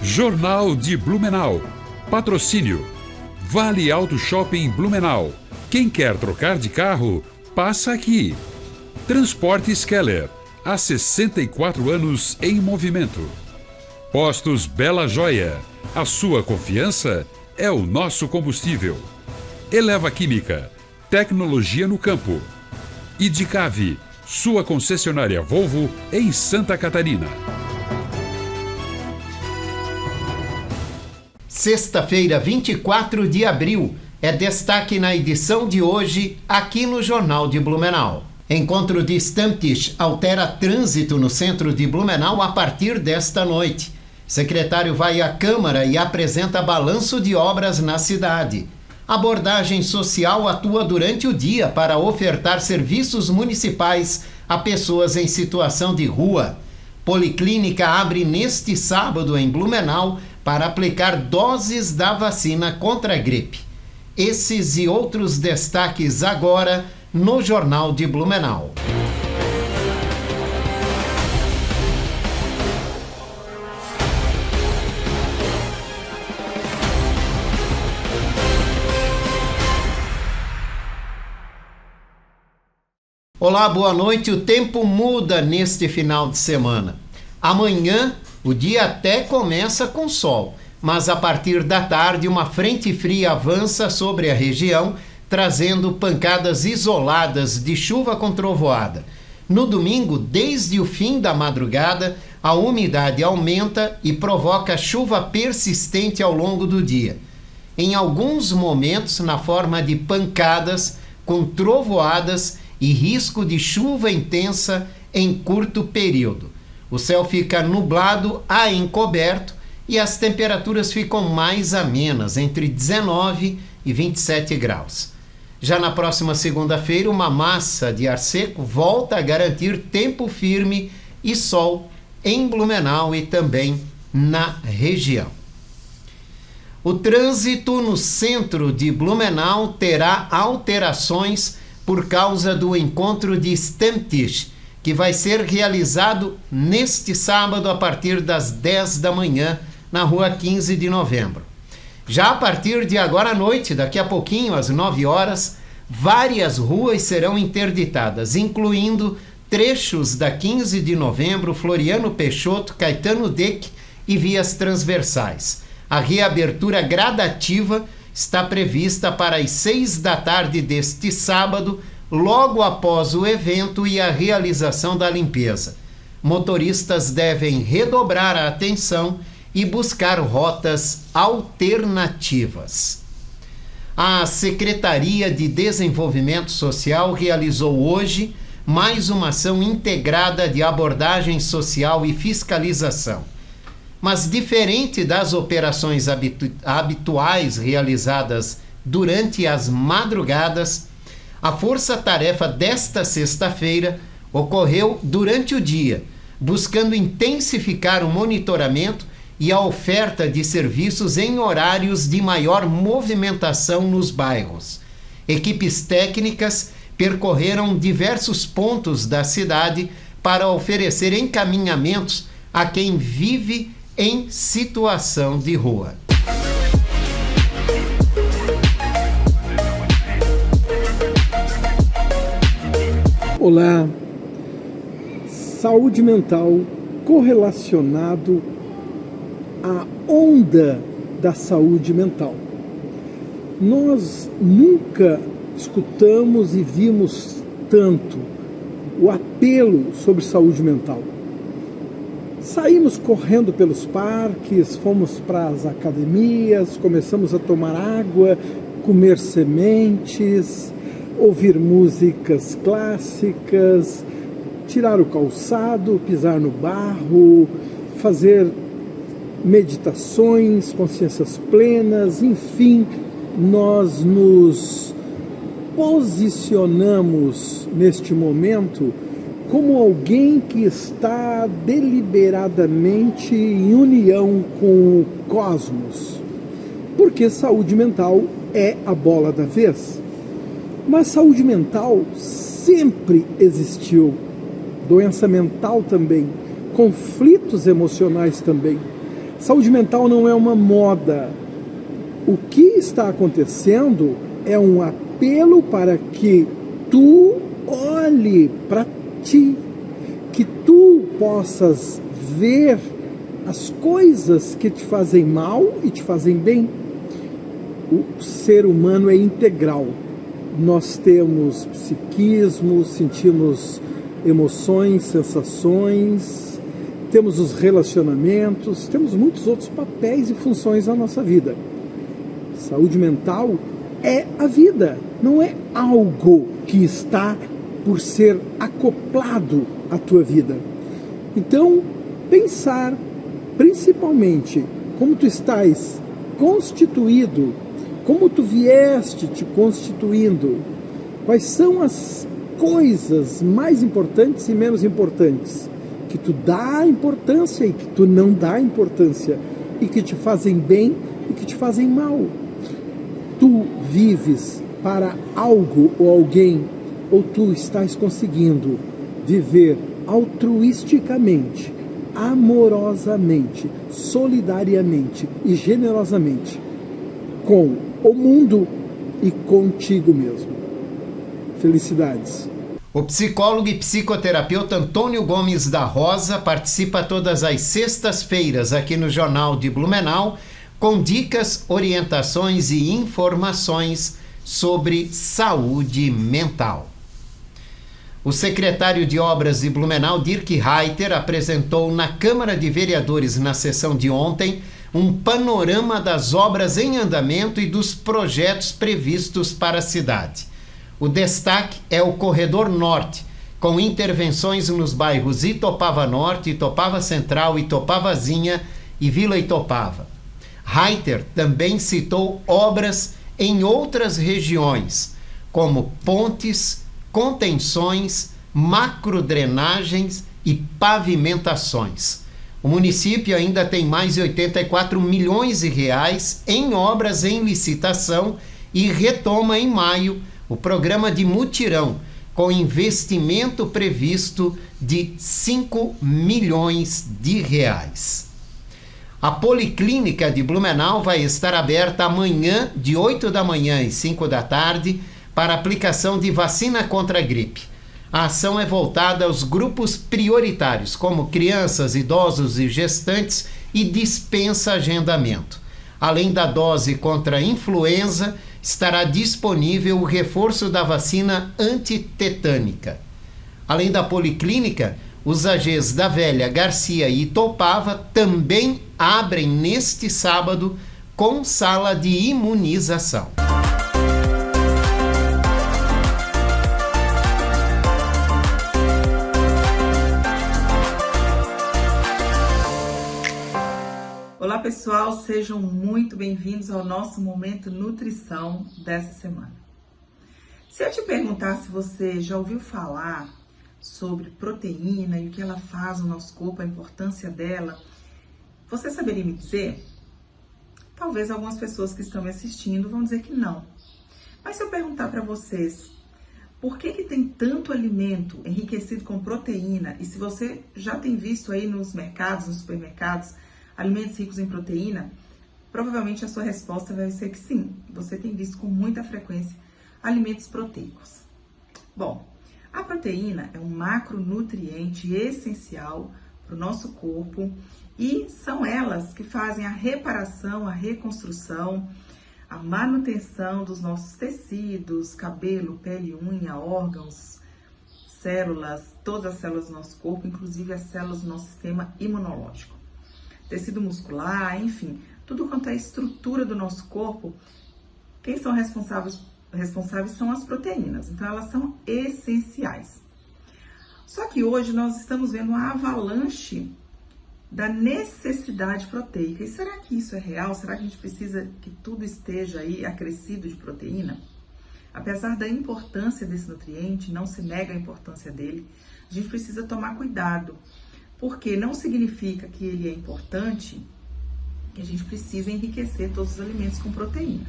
Jornal de Blumenau. Patrocínio. Vale Auto Shopping Blumenau. Quem quer trocar de carro, passa aqui. Transportes Keller. Há 64 anos em movimento. Postos Bela Joia. A sua confiança é o nosso combustível. Eleva Química. Tecnologia no campo. Idicave. Sua concessionária Volvo em Santa Catarina. Sexta-feira, 24 de abril, é destaque na edição de hoje aqui no Jornal de Blumenau. Encontro de Stammtisch altera trânsito no centro de Blumenau a partir desta noite. Secretário vai à Câmara e apresenta balanço de obras na cidade. Abordagem social atua durante o dia para ofertar serviços municipais a pessoas em situação de rua. Policlínica abre neste sábado em Blumenau para aplicar doses da vacina contra a gripe. Esses e outros destaques agora no Jornal de Blumenau. Olá, boa noite. O tempo muda neste final de semana. Amanhã o dia até começa com sol, mas a partir da tarde uma frente fria avança sobre a região, trazendo pancadas isoladas de chuva com trovoada. No domingo, desde o fim da madrugada, a umidade aumenta e provoca chuva persistente ao longo do dia. Em alguns momentos, na forma de pancadas, com trovoadas e risco de chuva intensa em curto período. O céu fica nublado a encoberto e as temperaturas ficam mais amenas, entre 19 e 27 graus. Já na próxima segunda-feira, uma massa de ar seco volta a garantir tempo firme e sol em Blumenau e também na região. O trânsito no centro de Blumenau terá alterações por causa do encontro de Stammtisch, que vai ser realizado neste sábado a partir das 10 da manhã na rua 15 de novembro. Já a partir de agora à noite, daqui a pouquinho, às 9 horas, várias ruas serão interditadas, incluindo trechos da 15 de novembro, Floriano Peixoto, Caetano Deck e vias transversais. A reabertura gradativa está prevista para as 6 da tarde deste sábado, logo após o evento e a realização da limpeza. Motoristas devem redobrar a atenção e buscar rotas alternativas. A Secretaria de Desenvolvimento Social realizou hoje mais uma ação integrada de abordagem social e fiscalização. Mas diferente das operações habituais realizadas durante as madrugadas, a força-tarefa desta sexta-feira ocorreu durante o dia, buscando intensificar o monitoramento e a oferta de serviços em horários de maior movimentação nos bairros. Equipes técnicas percorreram diversos pontos da cidade para oferecer encaminhamentos a quem vive em situação de rua. Olá, saúde mental correlacionado à onda da saúde mental. Nós nunca escutamos e vimos tanto o apelo sobre saúde mental. Saímos correndo pelos parques, fomos para as academias, começamos a tomar água, comer sementes, ouvir músicas clássicas, tirar o calçado, pisar no barro, fazer meditações, consciências plenas, enfim, nós nos posicionamos neste momento como alguém que está deliberadamente em união com o cosmos, porque saúde mental é a bola da vez. Mas saúde mental sempre existiu, doença mental também, conflitos emocionais também. Saúde mental não é uma moda. O que está acontecendo é um apelo para que tu olhe para ti, que tu possas ver as coisas que te fazem mal e te fazem bem. O ser humano é integral. Nós temos psiquismo, sentimos emoções, sensações, temos os relacionamentos, temos muitos outros papéis e funções na nossa vida. Saúde mental é a vida, não é algo que está por ser acoplado à tua vida. Então, pensar principalmente como tu estás constituído, como tu vieste te constituindo, quais são as coisas mais importantes e menos importantes, que tu dá importância e que tu não dá importância, e que te fazem bem e que te fazem mal. Tu vives para algo ou alguém, ou tu estás conseguindo viver altruisticamente, amorosamente, solidariamente e generosamente com o mundo e contigo mesmo. Felicidades. O psicólogo e psicoterapeuta Antônio Gomes da Rosa participa todas as sextas-feiras aqui no Jornal de Blumenau com dicas, orientações e informações sobre saúde mental. O secretário de Obras de Blumenau, Dirk Reiter, apresentou na Câmara de Vereadores na sessão de ontem um panorama das obras em andamento e dos projetos previstos para a cidade. O destaque é o Corredor Norte, com intervenções nos bairros Itopava Norte, Itopava Central, Itopavazinha e Vila Itopava. Reiter também citou obras em outras regiões, como pontes, contenções, macrodrenagens e pavimentações. O município ainda tem mais de 84 milhões de reais em obras em licitação e retoma em maio o programa de mutirão, com investimento previsto de 5 milhões de reais. A Policlínica de Blumenau vai estar aberta amanhã, de 8 da manhã e 5 da tarde, para aplicação de vacina contra a gripe. A ação é voltada aos grupos prioritários, como crianças, idosos e gestantes, e dispensa agendamento. Além da dose contra a influenza, estará disponível o reforço da vacina antitetânica. Além da Policlínica, os AGs da Velha, Garcia e Itopava também abrem neste sábado com sala de imunização. Olá pessoal, sejam muito bem-vindos ao nosso Momento Nutrição dessa semana. Se eu te perguntar se você já ouviu falar sobre proteína e o que ela faz no nosso corpo, a importância dela, você saberia me dizer? Talvez algumas pessoas que estão me assistindo vão dizer que não. Mas se eu perguntar para vocês, por que tem tanto alimento enriquecido com proteína? E se você já tem visto aí nos mercados, nos supermercados, alimentos ricos em proteína, provavelmente a sua resposta vai ser que sim, você tem visto com muita frequência alimentos proteicos. Bom, a proteína é um macronutriente essencial para o nosso corpo e são elas que fazem a reparação, a reconstrução, a manutenção dos nossos tecidos, cabelo, pele, unha, órgãos, células, todas as células do nosso corpo, inclusive as células do nosso sistema imunológico. Tecido muscular, enfim, tudo quanto é a estrutura do nosso corpo, quem são responsáveis são as proteínas, então elas são essenciais. Só que hoje nós estamos vendo uma avalanche da necessidade proteica. E será que isso é real? Será que a gente precisa que tudo esteja aí acrescido de proteína? Apesar da importância desse nutriente, não se nega a importância dele, a gente precisa tomar cuidado, porque não significa que ele é importante, que a gente precisa enriquecer todos os alimentos com proteína.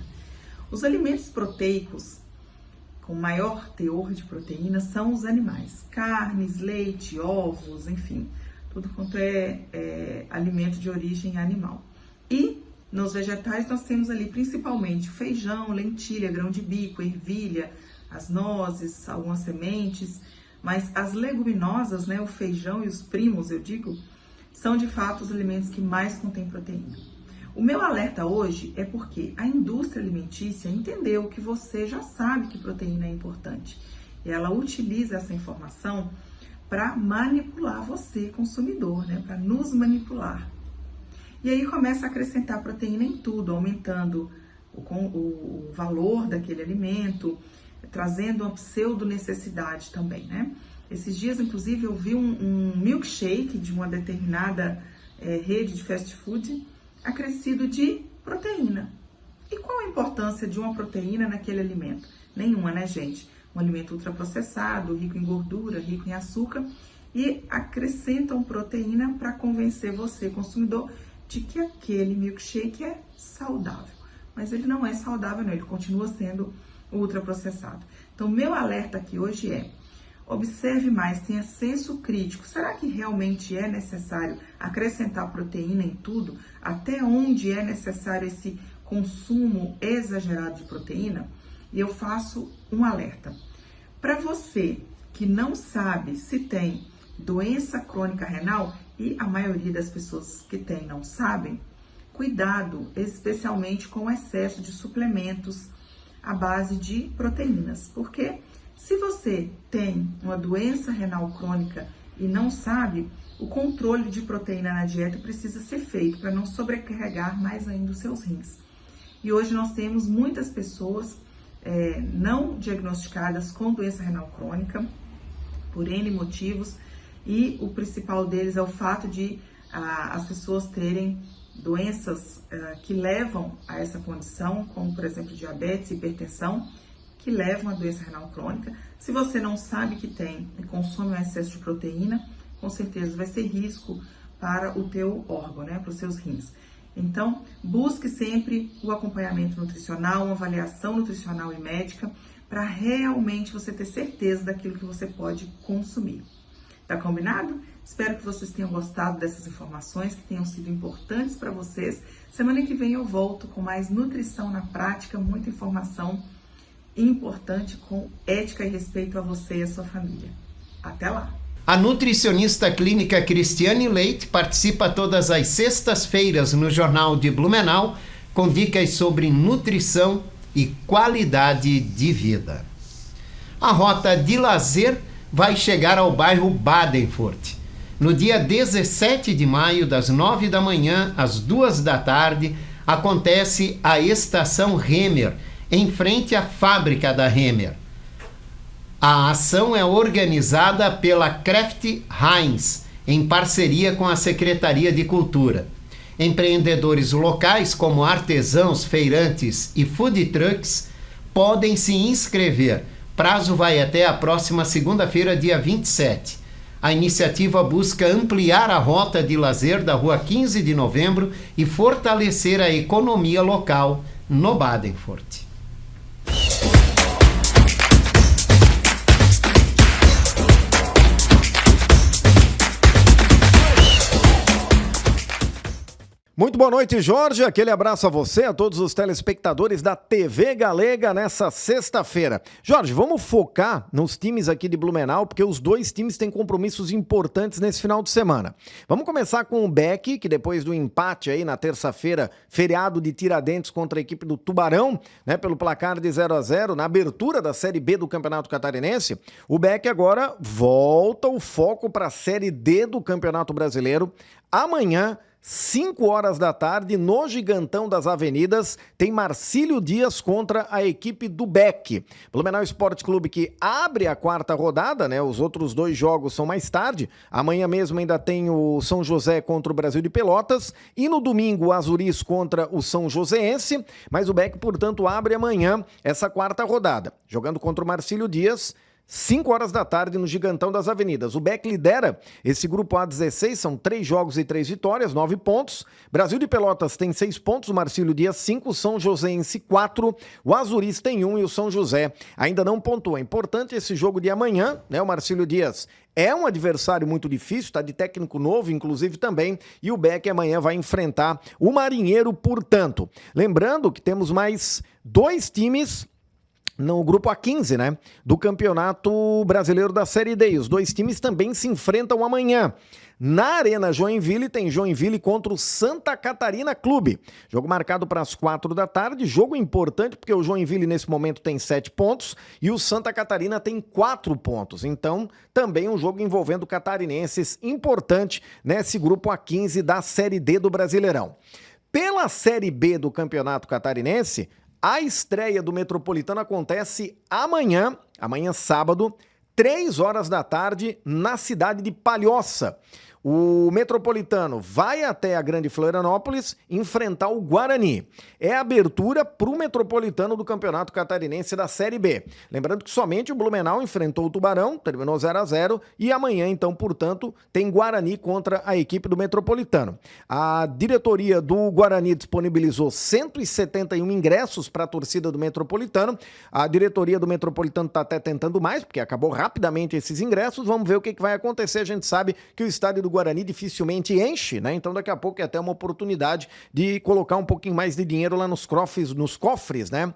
Os alimentos proteicos com maior teor de proteína são os animais, carnes, leite, ovos, enfim, tudo quanto é alimento de origem animal. Nos vegetais nós temos ali principalmente feijão, lentilha, grão de bico, ervilha, as nozes, algumas sementes, mas as leguminosas, né, o feijão e os primos, eu digo, são de fato os alimentos que mais contêm proteína. O meu alerta hoje é porque a indústria alimentícia entendeu que você já sabe que proteína é importante. E ela utiliza essa informação para manipular você, consumidor, né? Para nos manipular. E aí começa a acrescentar proteína em tudo, aumentando o valor daquele alimento, trazendo uma pseudo-necessidade também, né? Esses dias, inclusive, eu vi um milkshake de uma determinada rede de fast food acrescido de proteína. E qual a importância de uma proteína naquele alimento? Nenhuma, né, gente? Um alimento ultraprocessado, rico em gordura, rico em açúcar, e acrescentam proteína para convencer você, consumidor, de que aquele milkshake é saudável. Mas ele não é saudável, não, ele continua sendo ultraprocessado. Então, meu alerta aqui hoje é: observe mais, tenha senso crítico. Será que realmente é necessário acrescentar proteína em tudo? Até onde é necessário esse consumo exagerado de proteína? E eu faço um alerta. Para você que não sabe se tem doença crônica renal, e a maioria das pessoas que tem não sabem, cuidado, especialmente com o excesso de suplementos à base de proteínas. Porque se você tem uma doença renal crônica e não sabe, o controle de proteína na dieta precisa ser feito para não sobrecarregar mais ainda os seus rins. E hoje nós temos muitas pessoas não diagnosticadas com doença renal crônica, por N motivos, e o principal deles é o fato de as pessoas terem doenças que levam a essa condição, como por exemplo diabetes e hipertensão, que levam à doença renal crônica. Se você não sabe que tem e consome um excesso de proteína, com certeza vai ser risco para o teu órgão, né, para os seus rins. Então, busque sempre o acompanhamento nutricional, uma avaliação nutricional e médica, para realmente você ter certeza daquilo que você pode consumir. Tá combinado? Espero que vocês tenham gostado dessas informações, que tenham sido importantes para vocês. Semana que vem eu volto com mais nutrição na prática, muita informação importante com ética e respeito a você e a sua família. Até lá! A nutricionista clínica Cristiane Leite participa todas as sextas-feiras no Jornal de Blumenau com dicas sobre nutrição e qualidade de vida. A rota de lazer vai chegar ao bairro Badenfurt. No dia 17 de maio, das 9 da manhã às 2 da tarde, acontece a Estação Remer, em frente à fábrica da Remer. A ação é organizada pela Kraft Heinz, em parceria com a Secretaria de Cultura. Empreendedores locais, como artesãos, feirantes e food trucks, podem se inscrever. Prazo vai até a próxima segunda-feira, dia 27. A iniciativa busca ampliar a rota de lazer da Rua 15 de Novembro e fortalecer a economia local no Badenfurt. Muito boa noite, Jorge. Aquele abraço a você, a todos os telespectadores da TV Galega nessa sexta-feira. Jorge, vamos focar nos times aqui de Blumenau, porque os dois times têm compromissos importantes nesse final de semana. Vamos começar com o Beck, que depois do empate aí na terça-feira, feriado de Tiradentes contra a equipe do Tubarão, né, pelo placar de 0-0, na abertura da Série B do Campeonato Catarinense, o Beck agora volta o foco para a Série D do Campeonato Brasileiro. Amanhã, 5 horas da tarde, no Gigantão das Avenidas, tem Marcílio Dias contra a equipe do Beck. Blumenau Esporte Clube que abre a quarta rodada, né? Os outros dois jogos são mais tarde. Amanhã mesmo ainda tem o São José contra o Brasil de Pelotas e no domingo o Azuris contra o São Joséense, mas o Beck, portanto, abre amanhã essa quarta rodada. Jogando contra o Marcílio Dias, 5 horas da tarde no Gigantão das Avenidas. O Beck lidera esse grupo A16, são 3 jogos e 3 vitórias, 9 pontos. Brasil de Pelotas tem 6 pontos, o Marcílio Dias 5, São Joséense 4, o Azuris tem 1 e o São José ainda não pontua. É importante esse jogo de amanhã, né? O Marcílio Dias é um adversário muito difícil, está de técnico novo, inclusive também, e o Beck amanhã vai enfrentar o Marinheiro, portanto. Lembrando que temos mais 2 times no grupo A15, né, do Campeonato Brasileiro da Série D. E os 2 times também se enfrentam amanhã. Na Arena Joinville tem Joinville contra o Santa Catarina Clube. Jogo marcado para as 4 da tarde. Jogo importante porque o Joinville nesse momento tem 7 pontos e o Santa Catarina tem 4 pontos. Então, também um jogo envolvendo catarinenses importante nesse grupo A15 da Série D do Brasileirão. Pela Série B do Campeonato Catarinense, a estreia do Metropolitano acontece amanhã sábado, 3 horas da tarde, na cidade de Palhoça. O Metropolitano vai até a Grande Florianópolis enfrentar o Guarani. É a abertura para o Metropolitano do Campeonato Catarinense da Série B. Lembrando que somente o Blumenau enfrentou o Tubarão, terminou 0-0, e amanhã, então, portanto, tem Guarani contra a equipe do Metropolitano. A diretoria do Guarani disponibilizou 171 ingressos para a torcida do Metropolitano. A diretoria do Metropolitano está até tentando mais, porque acabou rapidamente esses ingressos. Vamos ver o que vai acontecer. A gente sabe que o estádio do Guarani dificilmente enche, né? Então daqui a pouco é até uma oportunidade de colocar um pouquinho mais de dinheiro lá nos cofres, né?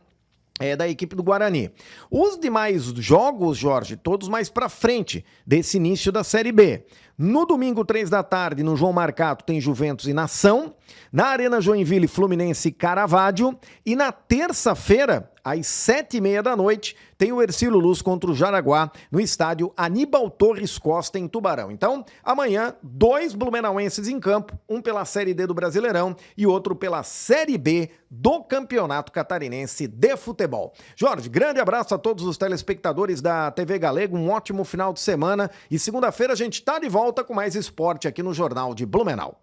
Da equipe do Guarani. Os demais jogos, Jorge, todos mais pra frente desse início da Série B. No domingo, 3 da tarde, no João Marcato, tem Juventus e Nação. Na Arena Joinville, Fluminense e Caravaggio. E na terça-feira, às 7h30 da noite, tem o Hercílio Luz contra o Jaraguá, no estádio Aníbal Torres Costa, em Tubarão. Então, amanhã, 2 blumenauenses em campo, um pela Série D do Brasileirão e outro pela Série B do Campeonato Catarinense de Futebol. Jorge, grande abraço a todos os telespectadores da TV Galega, um ótimo final de semana e segunda-feira a gente tá de volta com mais esporte aqui no Jornal de Blumenau.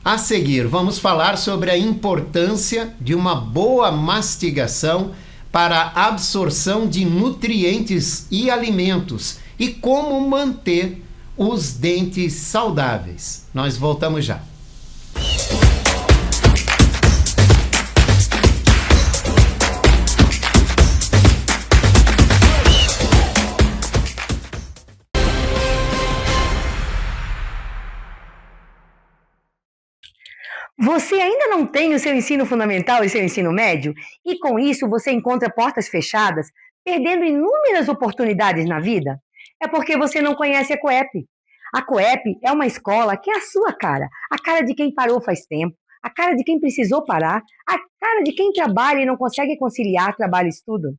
A seguir, vamos falar sobre a importância de uma boa mastigação para a absorção de nutrientes e alimentos e como manter os dentes saudáveis. Nós voltamos já. Você ainda não tem o seu ensino fundamental e seu ensino médio? E com isso você encontra portas fechadas, perdendo inúmeras oportunidades na vida? É porque você não conhece a Coep. A Coep é uma escola que é a sua cara. A cara de quem parou faz tempo, a cara de quem precisou parar, a cara de quem trabalha e não consegue conciliar trabalho e estudo.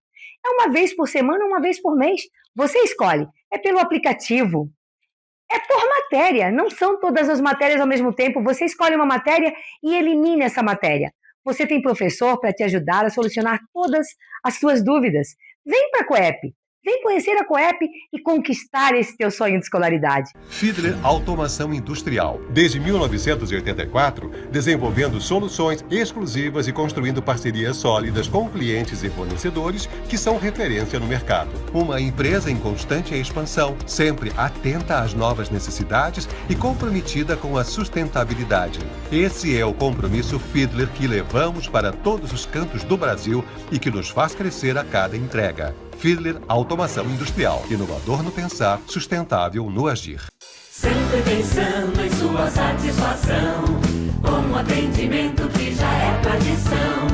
É uma vez por semana, uma vez por mês. Você escolhe. É pelo aplicativo. É por matéria, não são todas as matérias ao mesmo tempo. Você escolhe uma matéria e elimina essa matéria. Você tem professor para te ajudar a solucionar todas as suas dúvidas. Vem para a Coep. Vem conhecer a Coep e conquistar esse teu sonho de escolaridade. Fiedler Automação Industrial. Desde 1984, desenvolvendo soluções exclusivas e construindo parcerias sólidas com clientes e fornecedores que são referência no mercado. Uma empresa em constante expansão, sempre atenta às novas necessidades e comprometida com a sustentabilidade. Esse é o compromisso Fiedler que levamos para todos os cantos do Brasil e que nos faz crescer a cada entrega. Fiedler Automação Industrial. Inovador no pensar, sustentável no agir. Sempre pensando em sua satisfação, com um atendimento que já é tradição.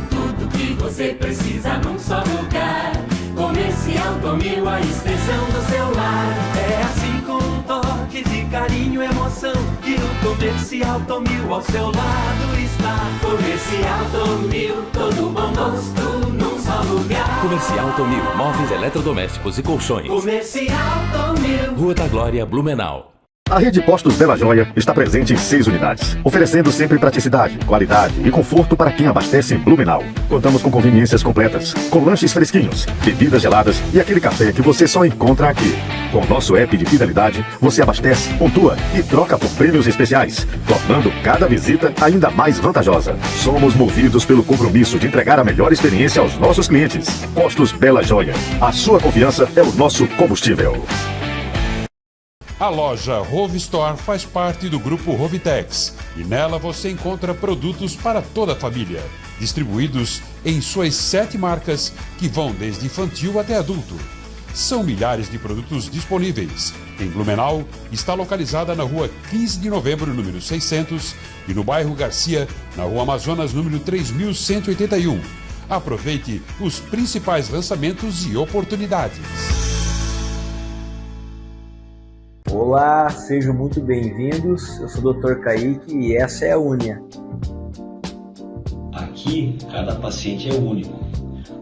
Tudo que você precisa num só lugar. Comercial Tomil, a extensão do seu lar. É assim com um toque de carinho e emoção que o Comercial Tomil ao seu lado está. Comercial Tomil, todo bom gosto num só lugar. Comercial Tomil, móveis eletrodomésticos e colchões. Comercial Tomil. Rua da Glória, Blumenau. A rede Postos Bela Joia está presente em 6 unidades, oferecendo sempre praticidade, qualidade e conforto para quem abastece em Blumenau. Contamos com conveniências completas, com lanches fresquinhos, bebidas geladas e aquele café que você só encontra aqui. Com nosso app de fidelidade, você abastece, pontua e troca por prêmios especiais, tornando cada visita ainda mais vantajosa. Somos movidos pelo compromisso de entregar a melhor experiência aos nossos clientes. Postos Bela Joia. A sua confiança é o nosso combustível. A loja Rove Store faz parte do grupo Rovitex e nela você encontra produtos para toda a família, distribuídos em suas 7 marcas que vão desde infantil até adulto. São milhares de produtos disponíveis. Em Blumenau, está localizada na rua 15 de novembro, número 600, e no bairro Garcia, na rua Amazonas, número 3181. Aproveite os principais lançamentos e oportunidades. Olá, sejam muito bem-vindos. Eu sou o Dr. Kaique e essa é a Unia. Aqui, cada paciente é único.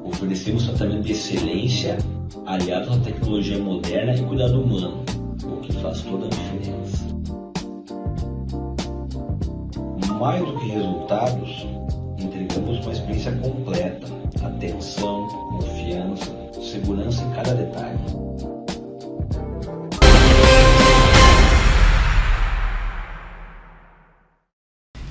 Oferecemos tratamento de excelência aliado à tecnologia moderna e cuidado humano, o que faz toda a diferença. Mais do que resultados, entregamos uma experiência completa, atenção, confiança, segurança em cada detalhe.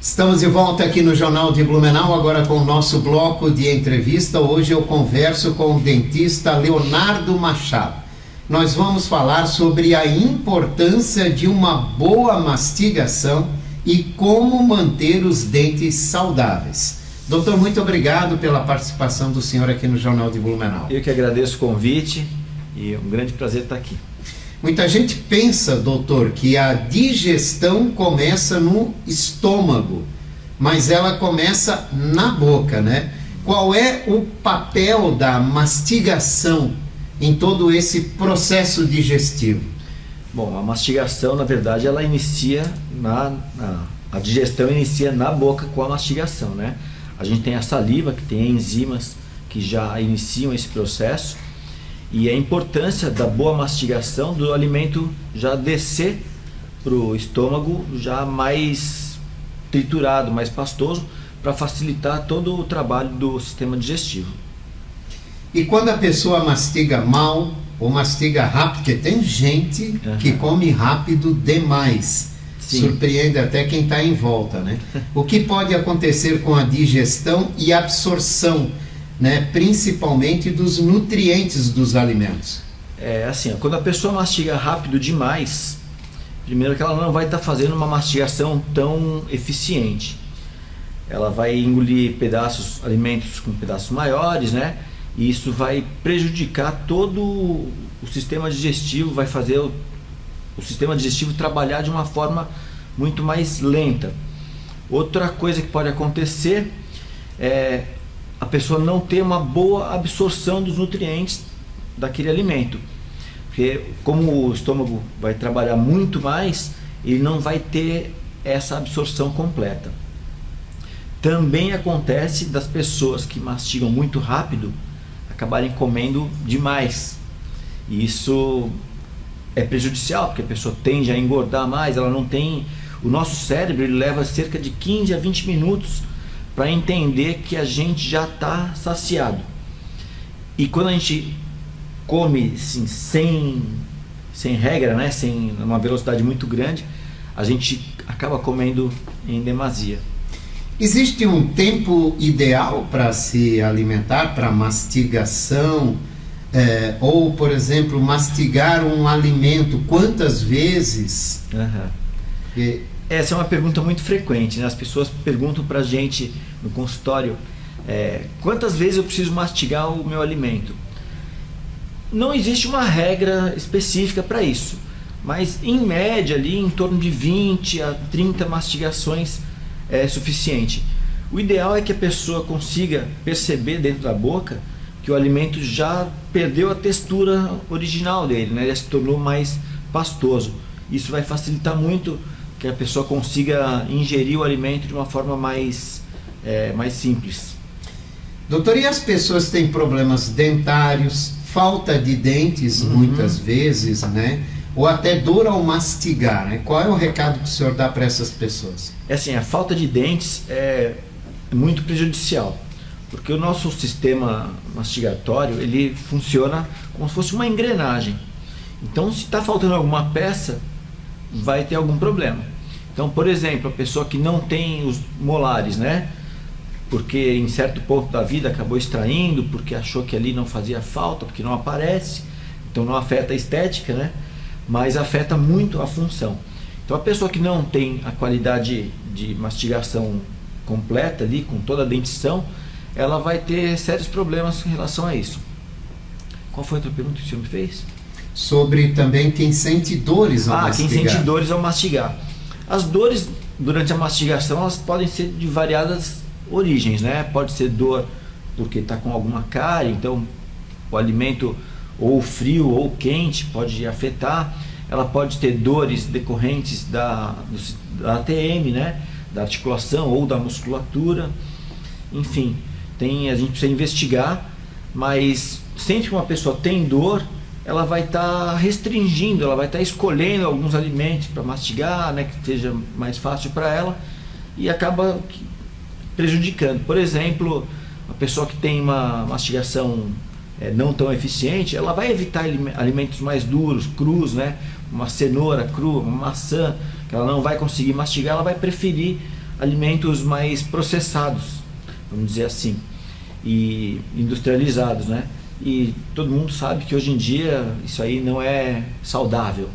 Estamos de volta aqui no Jornal de Blumenau, agora com o nosso bloco de entrevista. Hoje eu converso com o dentista Leonardo Machado. Nós vamos falar sobre a importância de uma boa mastigação e como manter os dentes saudáveis. Doutor, muito obrigado pela participação do senhor aqui no Jornal de Blumenau. Eu que agradeço o convite e é um grande prazer estar aqui. Muita gente pensa, doutor, que a digestão começa no estômago, mas ela começa na boca, né? Qual é o papel da mastigação em todo esse processo digestivo? Bom, a mastigação, na verdade, ela inicia a digestão inicia na boca com a mastigação, né? A gente tem a saliva, que tem enzimas que já iniciam esse processo. E a importância da boa mastigação do alimento já descer para o estômago já mais triturado, mais pastoso, para facilitar todo o trabalho do sistema digestivo. E quando a pessoa mastiga mal ou mastiga rápido, porque tem gente que come rápido demais, Sim. Surpreende até quem está em volta, né? O que pode acontecer com a digestão e absorção, né, principalmente dos nutrientes dos alimentos? É assim, quando a pessoa mastiga rápido demais, primeiro que ela não vai estar fazendo uma mastigação tão eficiente. Ela vai engolir alimentos com pedaços maiores, né? E isso vai prejudicar todo o sistema digestivo, vai fazer o sistema digestivo trabalhar de uma forma muito mais lenta. Outra coisa que pode acontecer é a pessoa não ter uma boa absorção dos nutrientes daquele alimento, porque como o estômago vai trabalhar muito mais, ele não vai ter essa absorção completa. Também acontece das pessoas que mastigam muito rápido acabarem comendo demais, e isso é prejudicial, porque a pessoa tende a engordar mais. Ela não tem, o nosso cérebro ele leva cerca de 15 a 20 minutos para entender que a gente já está saciado. E quando a gente come assim, sem regra, né, sem uma velocidade muito grande, a gente acaba comendo em demasia. Existe um tempo ideal para se alimentar, para mastigação? Ou, por exemplo, mastigar um alimento, quantas vezes? Essa é uma pergunta muito frequente, né? As pessoas perguntam para a gente no consultório, quantas vezes eu preciso mastigar o meu alimento? Não existe uma regra específica para isso, mas em média ali em torno de 20 a 30 mastigações é suficiente. O ideal é que a pessoa consiga perceber dentro da boca que o alimento já perdeu a textura original dele, né? Ele se tornou mais pastoso. Isso vai facilitar muito que a pessoa consiga ingerir o alimento de uma forma mais simples. Doutor, e as pessoas têm problemas dentários, falta de dentes muitas vezes, né? ou até dor ao mastigar, né? Qual é o recado que o senhor dá para essas pessoas? É assim, a falta de dentes é muito prejudicial, porque o nosso sistema mastigatório, ele funciona como se fosse uma engrenagem. Então, se está faltando alguma peça, vai ter algum problema. Então, por exemplo, a pessoa que não tem os molares, né? Porque em certo ponto da vida acabou extraindo, porque achou que ali não fazia falta, porque não aparece, então não afeta a estética, né? Mas afeta muito a função. Então, a pessoa que não tem a qualidade de mastigação completa ali, com toda a dentição, ela vai ter sérios problemas em relação a isso. Qual foi a outra pergunta que o senhor me fez? Sobre também quem sente dores ao mastigar. Quem sente dores ao mastigar. As dores durante a mastigação, elas podem ser de variadas origens, né? Pode ser dor porque está com alguma cárie, então o alimento ou frio ou quente pode afetar. Ela pode ter dores decorrentes da ATM, né? Da articulação ou da musculatura. Enfim, a gente precisa investigar, mas sempre que uma pessoa tem dor, ela vai estar restringindo, ela vai estar escolhendo alguns alimentos para mastigar, né, que seja mais fácil para ela, e acaba prejudicando. Por exemplo, a pessoa que tem uma mastigação não tão eficiente, ela vai evitar alimentos mais duros, crus, né, uma cenoura crua, uma maçã, que ela não vai conseguir mastigar, ela vai preferir alimentos mais processados, vamos dizer assim, e industrializados, né? E todo mundo sabe que hoje em dia isso aí não é saudável.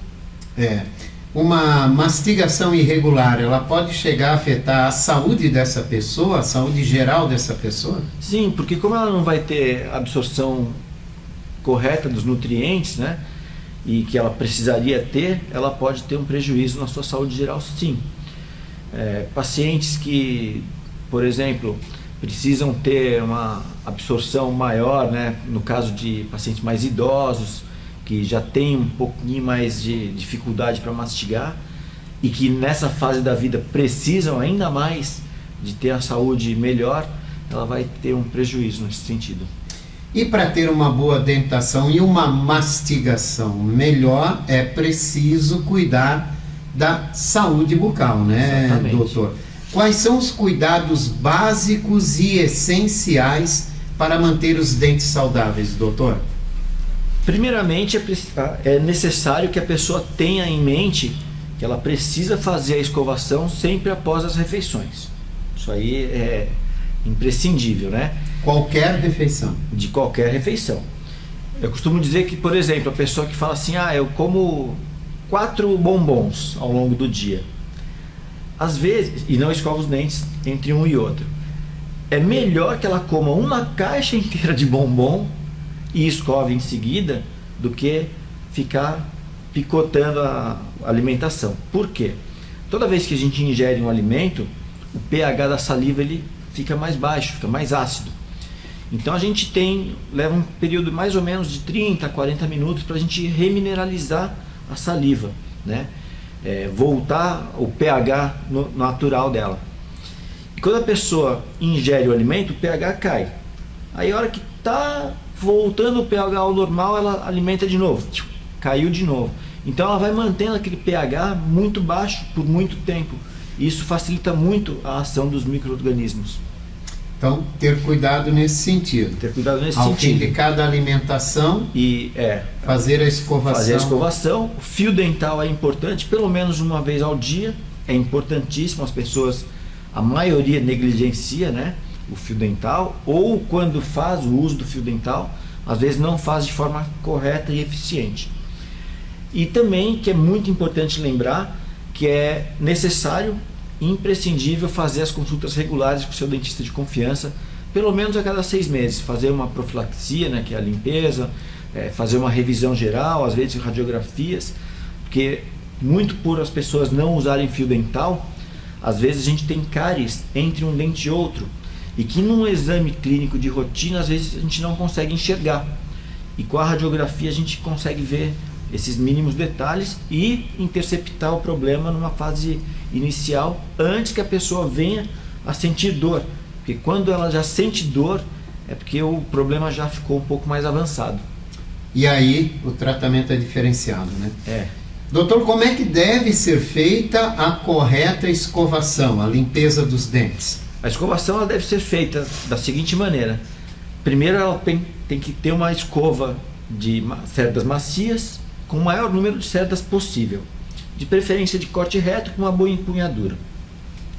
Uma mastigação irregular, ela pode chegar a afetar a saúde dessa pessoa, a saúde geral dessa pessoa? Sim, porque como ela não vai ter absorção correta dos nutrientes, né, e que ela precisaria ter, ela pode ter um prejuízo na sua saúde geral, sim. Pacientes que, por exemplo, precisam ter uma absorção maior, né? No caso de pacientes mais idosos, que já têm um pouquinho mais de dificuldade para mastigar e que nessa fase da vida precisam ainda mais de ter a saúde melhor, ela vai ter um prejuízo nesse sentido. E para ter uma boa dentação e uma mastigação melhor, é preciso cuidar da saúde bucal, né, exatamente, doutor? Quais são os cuidados básicos e essenciais para manter os dentes saudáveis, doutor? Primeiramente, é necessário que a pessoa tenha em mente que ela precisa fazer a escovação sempre após as refeições. Isso aí é imprescindível, né? Qualquer refeição? De qualquer refeição. Eu costumo dizer que, por exemplo, a pessoa que fala assim, eu como 4 bombons ao longo do dia. Às vezes, e não escova os dentes entre um e outro, é melhor que ela coma uma caixa inteira de bombom e escove em seguida do que ficar picotando a alimentação. Por quê? Toda vez que a gente ingere um alimento, o pH da saliva ele fica mais baixo, fica mais ácido. Então a gente leva um período mais ou menos de 30 a 40 minutos para a gente remineralizar a saliva, né? Voltar o pH natural dela. E quando a pessoa ingere o alimento, o pH cai. Aí a hora que está voltando o pH ao normal, ela alimenta de novo, caiu de novo. Então ela vai mantendo aquele pH muito baixo por muito tempo. E isso facilita muito a ação dos micro-organismos. Então, ter cuidado nesse sentido. Ter cuidado nesse Ao sentido. fim de cada alimentação, fazer a escovação. Fazer a escovação. O fio dental é importante, pelo menos uma vez ao dia. É importantíssimo. As pessoas, a maioria negligencia, né, o fio dental. Ou quando faz o uso do fio dental, às vezes não faz de forma correta e eficiente. E também, que é muito importante lembrar, que é necessário, imprescindível, fazer as consultas regulares com o seu dentista de confiança, pelo menos a cada 6 meses, fazer uma profilaxia, né, que é a limpeza, fazer uma revisão geral, às vezes radiografias, porque muito por as pessoas não usarem fio dental, às vezes a gente tem cáries entre um dente e outro, e que num exame clínico de rotina, às vezes a gente não consegue enxergar, e com a radiografia a gente consegue ver esses mínimos detalhes e interceptar o problema numa fase inicial, antes que a pessoa venha a sentir dor, porque quando ela já sente dor, é porque o problema já ficou um pouco mais avançado. E aí o tratamento é diferenciado, né? Doutor, como é que deve ser feita a correta escovação, a limpeza dos dentes? A escovação ela deve ser feita da seguinte maneira. Primeiro, ela tem que ter uma escova de cerdas macias com o maior número de cerdas possível. De preferência de corte reto com uma boa empunhadura.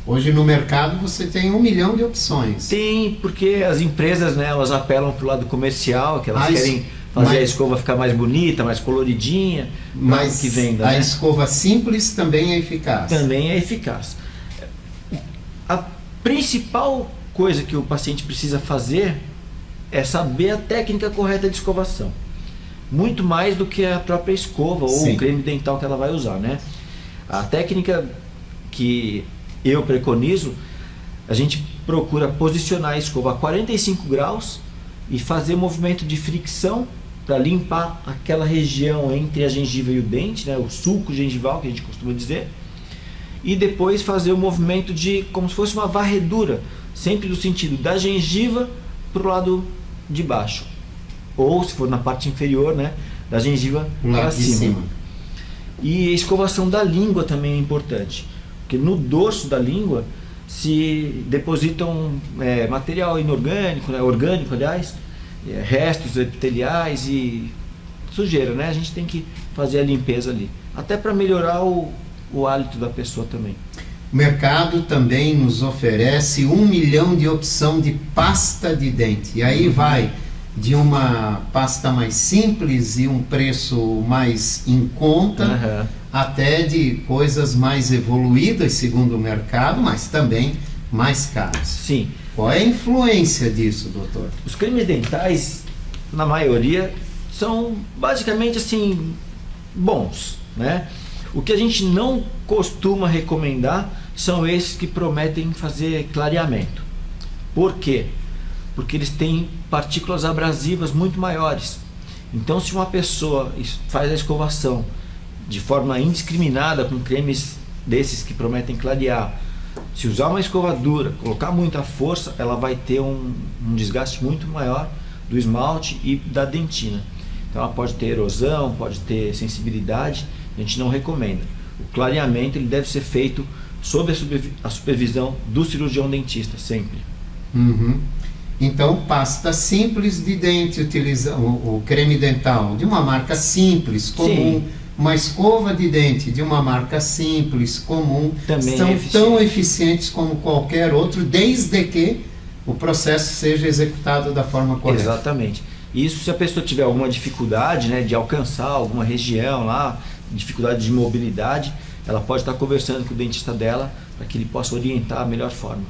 Hoje no mercado você tem 1 milhão de opções. Tem, porque as empresas, né, elas apelam para o lado comercial, que elas querem fazer a escova ficar mais bonita, mais coloridinha, mas que venda, a né? escova simples também é eficaz. Também é eficaz. A principal coisa que o paciente precisa fazer é saber a técnica correta de escovação. Muito mais do que a própria escova ou o creme dental que ela vai usar, né? A técnica que eu preconizo, a gente procura posicionar a escova a 45 graus e fazer movimento de fricção para limpar aquela região entre a gengiva e o dente, né? O sulco gengival, que a gente costuma dizer. E depois fazer o movimento de como se fosse uma varredura, sempre no sentido da gengiva para o lado de baixo, ou se for na parte inferior, né, da gengiva para cima. E a escovação da língua também é importante, porque no dorso da língua se depositam material inorgânico, né, orgânico, aliás, restos epiteliais e sujeira, né? A gente tem que fazer a limpeza ali, até para melhorar o hálito da pessoa também. O mercado também nos oferece 1 milhão de opção de pasta de dente. E aí vai de uma pasta mais simples e um preço mais em conta, até de coisas mais evoluídas segundo o mercado, mas também mais caras. Sim. Qual é a influência disso, doutor? Os cremes dentais, na maioria, são basicamente assim, bons, né? O que a gente não costuma recomendar são esses que prometem fazer clareamento. Por quê? Porque eles têm partículas abrasivas muito maiores. Então, se uma pessoa faz a escovação de forma indiscriminada com cremes desses que prometem clarear, se usar uma escova dura, colocar muita força, ela vai ter um desgaste muito maior do esmalte e da dentina. Então, ela pode ter erosão, pode ter sensibilidade. A gente não recomenda. O clareamento ele deve ser feito sob a supervisão do cirurgião dentista, sempre. Então, pasta simples de dente, utiliza o creme dental de uma marca simples, comum. Sim. Uma escova de dente de uma marca simples, comum, também são tão eficientes como qualquer outro, desde que o processo seja executado da forma correta. Exatamente. Isso se a pessoa tiver alguma dificuldade, né, de alcançar alguma região lá, dificuldade de mobilidade, ela pode estar conversando com o dentista dela para que ele possa orientar a melhor forma.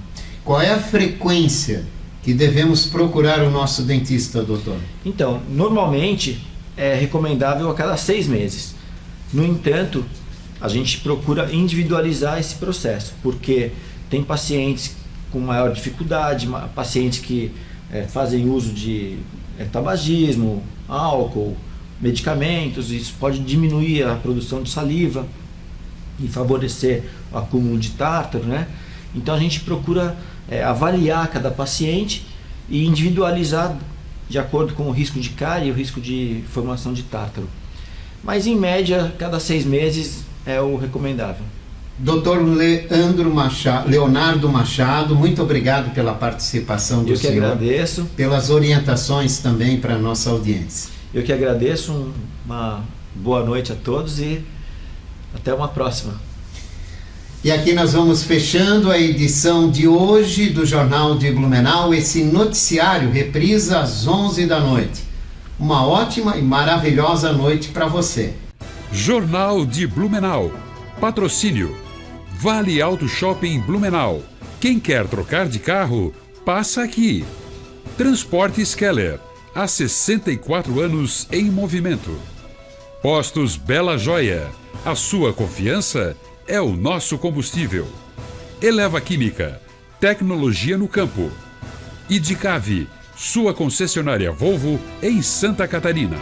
Qual é a frequência que devemos procurar o nosso dentista, doutor? Então, normalmente é recomendável a cada 6 meses. No entanto, a gente procura individualizar esse processo, porque tem pacientes com maior dificuldade, pacientes que fazem uso de tabagismo, álcool, medicamentos. Isso pode diminuir a produção de saliva e favorecer o acúmulo de tártaro, né? Então a gente procura avaliar cada paciente e individualizar de acordo com o risco de cárie e o risco de formação de tártaro. Mas em média, cada 6 meses é o recomendável. Dr. Leonardo Machado, muito obrigado pela participação do senhor. Eu que agradeço. Pelas orientações também para a nossa audiência. Eu que agradeço, uma boa noite a todos e até uma próxima. E aqui nós vamos fechando a edição de hoje do Jornal de Blumenau, esse noticiário reprisa às 11 da noite. Uma ótima e maravilhosa noite para você. Jornal de Blumenau. Patrocínio. Vale Auto Shopping Blumenau. Quem quer trocar de carro, passa aqui. Transportes Keller. Há 64 anos em movimento. Postos Bela Joia. A sua confiança é o nosso combustível. Eleva Química. Tecnologia no campo. Idicave. Sua concessionária Volvo em Santa Catarina.